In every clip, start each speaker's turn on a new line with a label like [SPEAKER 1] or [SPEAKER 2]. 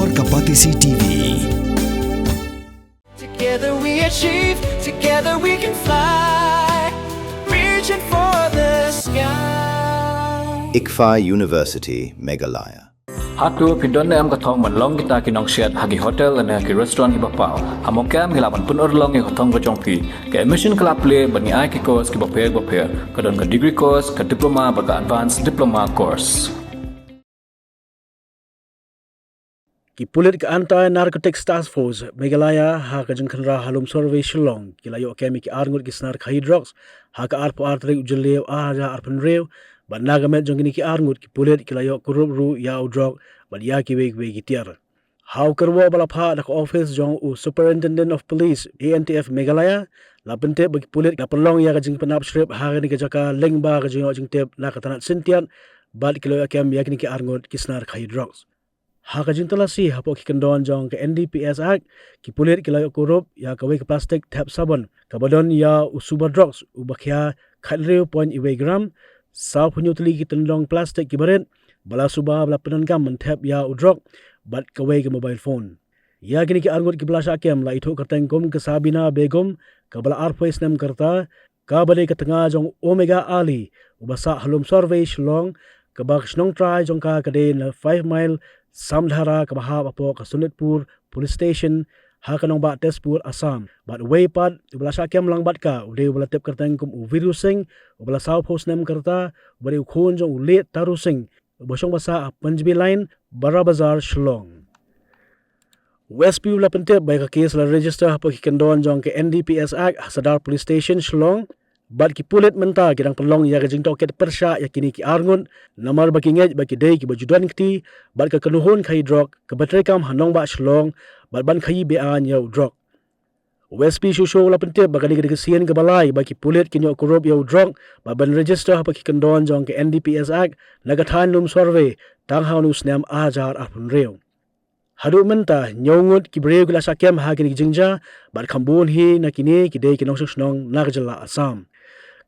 [SPEAKER 1] Explore Kapatisi TV.
[SPEAKER 2] Together we achieve, together we can fly, reaching for the sky.
[SPEAKER 3] ICFA University, Meghalaya.
[SPEAKER 4] Hatu pidon am katong manlong kita kinong shed hagi hotel and hagi restaurant ibapau. Hamokam hilapan pun orlong e hotong kajongpi. Ke emission kelap play bani ai ki course ki baper kadon ka degree course ka diploma baga advanced diploma course.
[SPEAKER 5] Ki Pulit ka anti-narcotics task force Meghalaya ha ka jengkhanra halum survey Shillong ki layo kemi ki arngut ki snar khai drugs ha ka arpo artre ujlew a ja arpan rew ban nagamet jongini ki arngut ki Pulit ki layo kurup ru ya drug ban ya ki weg ki tiar how karwo bala pha dak office jong u superintendent of police Antf Meghalaya la pente bagi Pulit ka pelong ya ka jeng penap strip ha ni ka jaka lengba ka jeng tep na ka tanat sintian bad ki layo kem ya ki arngut ki snar khai drugs Haka jintalasi hapo ki kendon jong ke NDPS Act ki Pulit ki layo korup ya kawai ke plastik tap sabon kabadon ya usuba drugs ubakya khatrew point iwe gram saw punyutli ki tendong plastik ki baret bala suba bala penangam mentap ya udrog bat kawai ke mobile phone ya kini ki argut ki blasha kem la itu kateng kom ke Sabina Begum kabala arpois nem karta kabale ke Tnga jong Omega Ali ubasa halum survey Shillong kabak snong try jong ka kade na 5 mile Samdhara kabaha apo ka Sunitpur police station ha kanong ba Tezpur Assam but way pad ubala sa kem lang bat ka ude ubala tep kartang kum Viru Singh ubala saw post nem karta ubali khon jong ulet Taru Singh bosong basa Punjabi line Bara Bazar Shillong West Pew la pente by ka case la register hapo ki kendon jong ke NDPS Act Sadar police station Shillong Bad ki Pulit menta kirang pelong ya kajing toket persya ya kini ki arngun namar baki ngej baki day ki bajudan kti bad ka kenuhun khai drog ke batrekam hanong ba Shillong bad ban khai bean ya drog WSP shusho la pente bagani ke sien ke balai baki Pulit kinyo korup ya drog bad ban register hapa ki kendon jong ke NDPS Act nagathan lum survey tang haunu snam ajar apun reu Hadu menta nyongut ki breu kila sakem ha kini jingja bad khambun hi na kini ki day kinong susnong nagjala Assam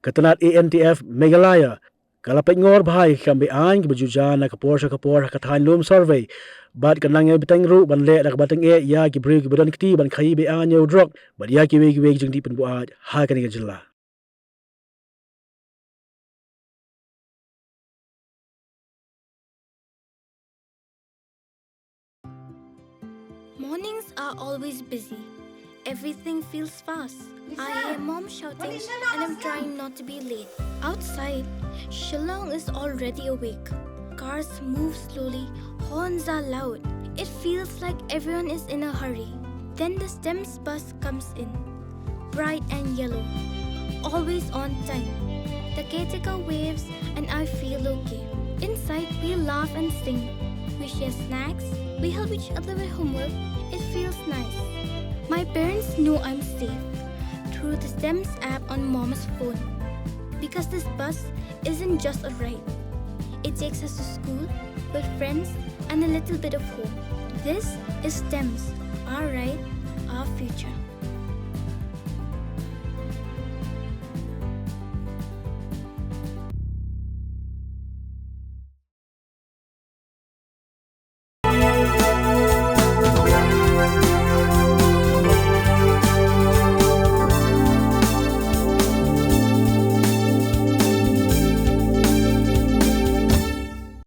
[SPEAKER 5] Katanat Antf Meghalaya kalapit ngor bahay kambi an ki bajuja na kapor kathan lum survey bad kanang e bitang ru ban le dak batang e ya ki breu ki badan kti ban khai be an yo drog bad ya ki weg jing di pen buat ha kani jilla
[SPEAKER 6] Mornings are always busy. Everything feels fast. I hear mom shouting and I'm trying not to be late. Outside, Shillong is already awake. Cars move slowly, horns are loud. It feels like everyone is in a hurry. Then the STEMS bus comes in, bright and yellow, always on time. The caretaker waves and I feel okay. Inside, we laugh and sing. We share snacks, we help each other with homework. It feels nice. My parents know I'm safe through the STEMS app on mom's phone. Because this bus isn't just a ride. It takes us to school, with friends, and a little bit of home. This is STEMS, our ride, our future.